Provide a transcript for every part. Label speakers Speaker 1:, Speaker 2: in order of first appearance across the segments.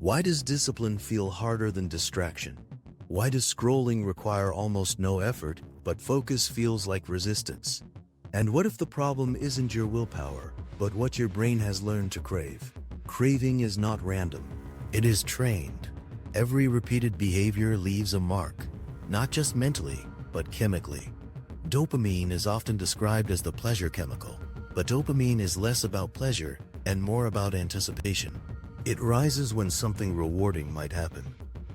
Speaker 1: Why does discipline feel harder than distraction? Why does scrolling require almost no effort, but focus feels like resistance? And what if the problem isn't your willpower, but what your brain has learned to crave? Craving is not random. It is trained. Every repeated behavior leaves a mark, not just mentally, but chemically. Dopamine is often described as the pleasure chemical, but dopamine is less about pleasure and more about anticipation. It rises when something rewarding might happen.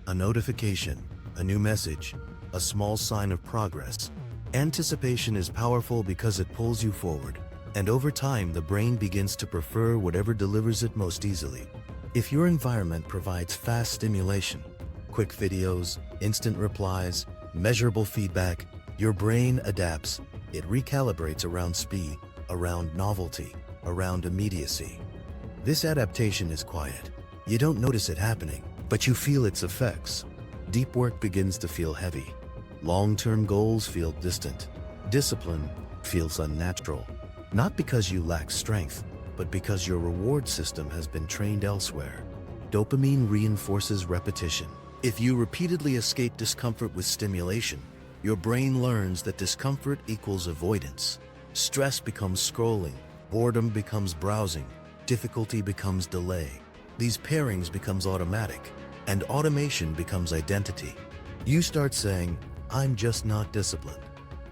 Speaker 1: A notification, a new message, a small sign of progress. Anticipation is powerful because it pulls you forward, and over time the brain begins to prefer whatever delivers it most easily. If your environment provides fast stimulation, quick videos, instant replies, measurable feedback, your brain adapts. It recalibrates around speed, around novelty, around immediacy. This adaptation is quiet. You don't notice it happening, but you feel its effects. Deep work begins to feel heavy. Long-term goals feel distant. Discipline feels unnatural. Not because you lack strength, but because your reward system has been trained elsewhere. Dopamine reinforces repetition. If you repeatedly escape discomfort with stimulation, your brain learns that discomfort equals avoidance. Stress becomes scrolling, boredom becomes browsing, difficulty becomes delay. These pairings becomes automatic, and automation becomes identity. You start saying, "I'm just not disciplined."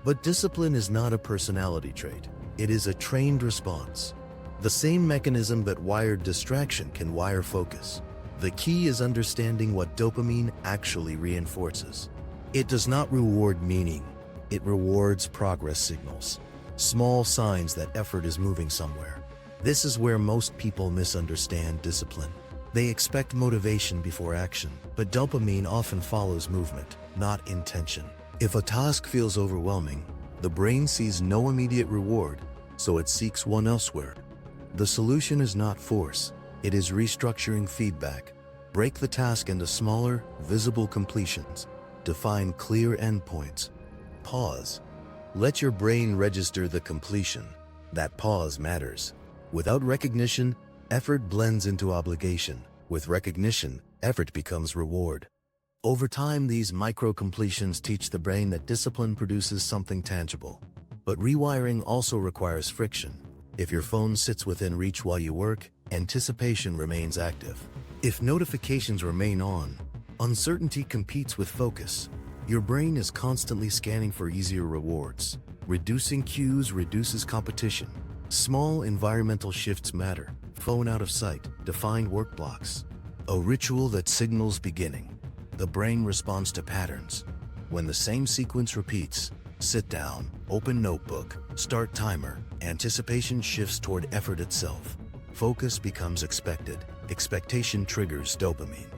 Speaker 1: But discipline is not a personality trait. It is a trained response. The same mechanism that wired distraction can wire focus. The key is understanding what dopamine actually reinforces. It does not reward meaning. It rewards progress signals. Small signs that effort is moving somewhere. This is where most people misunderstand discipline. They expect motivation before action, but dopamine often follows movement, not intention. If a task feels overwhelming, the brain sees no immediate reward, so it seeks one elsewhere. The solution is not force, it is restructuring feedback. Break the task into smaller, visible completions. Define clear endpoints. Pause. Let your brain register the completion. That pause matters. Without recognition, effort blends into obligation. With recognition, effort becomes reward. Over time, these micro-completions teach the brain that discipline produces something tangible. But rewiring also requires friction. If your phone sits within reach while you work, anticipation remains active. If notifications remain on, uncertainty competes with focus. Your brain is constantly scanning for easier rewards. Reducing cues reduces competition. Small environmental shifts matter. Phone out of sight, defined work blocks. A ritual that signals beginning. The brain responds to patterns. When the same sequence repeats, sit down, open notebook, start timer, anticipation shifts toward effort itself. Focus becomes expected. Expectation triggers dopamine.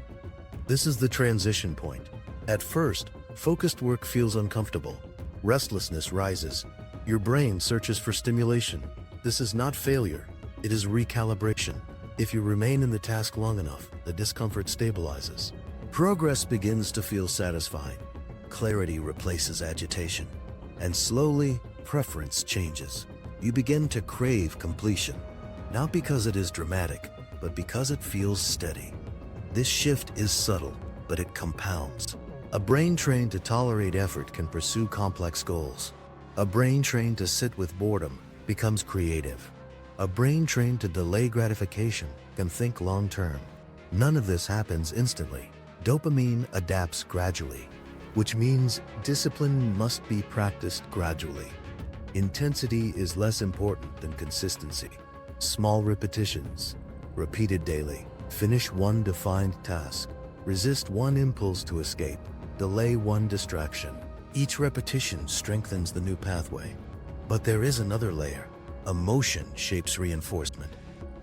Speaker 1: This is the transition point. At first, focused work feels uncomfortable. Restlessness rises. Your brain searches for stimulation. This is not failure. It is recalibration. If you remain in the task long enough, the discomfort stabilizes. Progress begins to feel satisfying. Clarity replaces agitation. And slowly, preference changes. You begin to crave completion. Not because it is dramatic, but because it feels steady. This shift is subtle, but it compounds. A brain trained to tolerate effort can pursue complex goals. A brain trained to sit with boredom becomes creative. A brain trained to delay gratification can think long-term. None of this happens instantly. Dopamine adapts gradually, which means discipline must be practiced gradually. Intensity is less important than consistency. Small repetitions, repeated daily. Finish one defined task. Resist one impulse to escape. Delay one distraction. Each repetition strengthens the new pathway. But there is another layer. Emotion shapes reinforcement.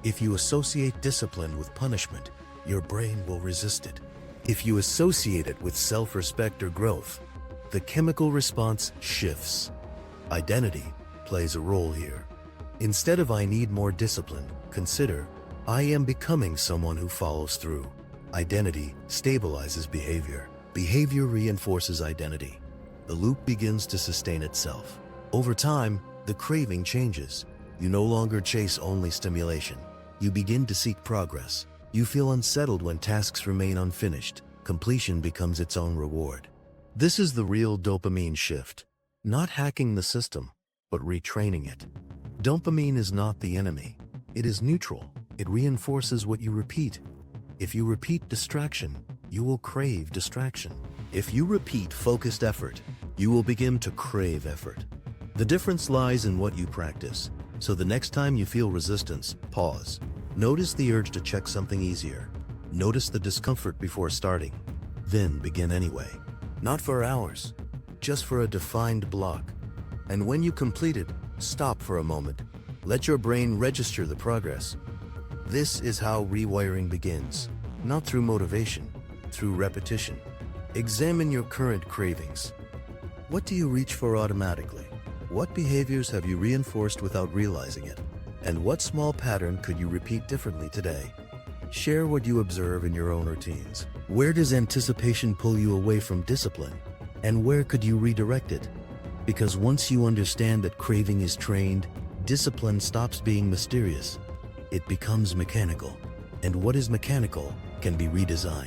Speaker 1: If you associate discipline with punishment, your brain will resist it. If you associate it with self-respect or growth, the chemical response shifts. Identity plays a role here. Instead of "I need more discipline," consider "I am becoming someone who follows through." Identity stabilizes behavior. Behavior reinforces identity. The loop begins to sustain itself. Over time, the craving changes. You no longer chase only stimulation. You begin to seek progress. You feel unsettled when tasks remain unfinished. Completion becomes its own reward. This is the real dopamine shift. Not hacking the system, but retraining it. Dopamine is not the enemy. It is neutral. It reinforces what you repeat. If you repeat distraction, you will crave distraction. If you repeat focused effort, you will begin to crave effort. The difference lies in what you practice. So the next time you feel resistance, pause. Notice the urge to check something easier. Notice the discomfort before starting. Then begin anyway. Not for hours, just for a defined block. And when you complete it, stop for a moment. Let your brain register the progress. This is how rewiring begins. Not through motivation, through repetition. Examine your current cravings. What do you reach for automatically? What behaviors have you reinforced without realizing it? And what small pattern could you repeat differently today? Share what you observe in your own routines. Where does anticipation pull you away from discipline? And where could you redirect it? Because once you understand that craving is trained, discipline stops being mysterious. It becomes mechanical. And what is mechanical can be redesigned.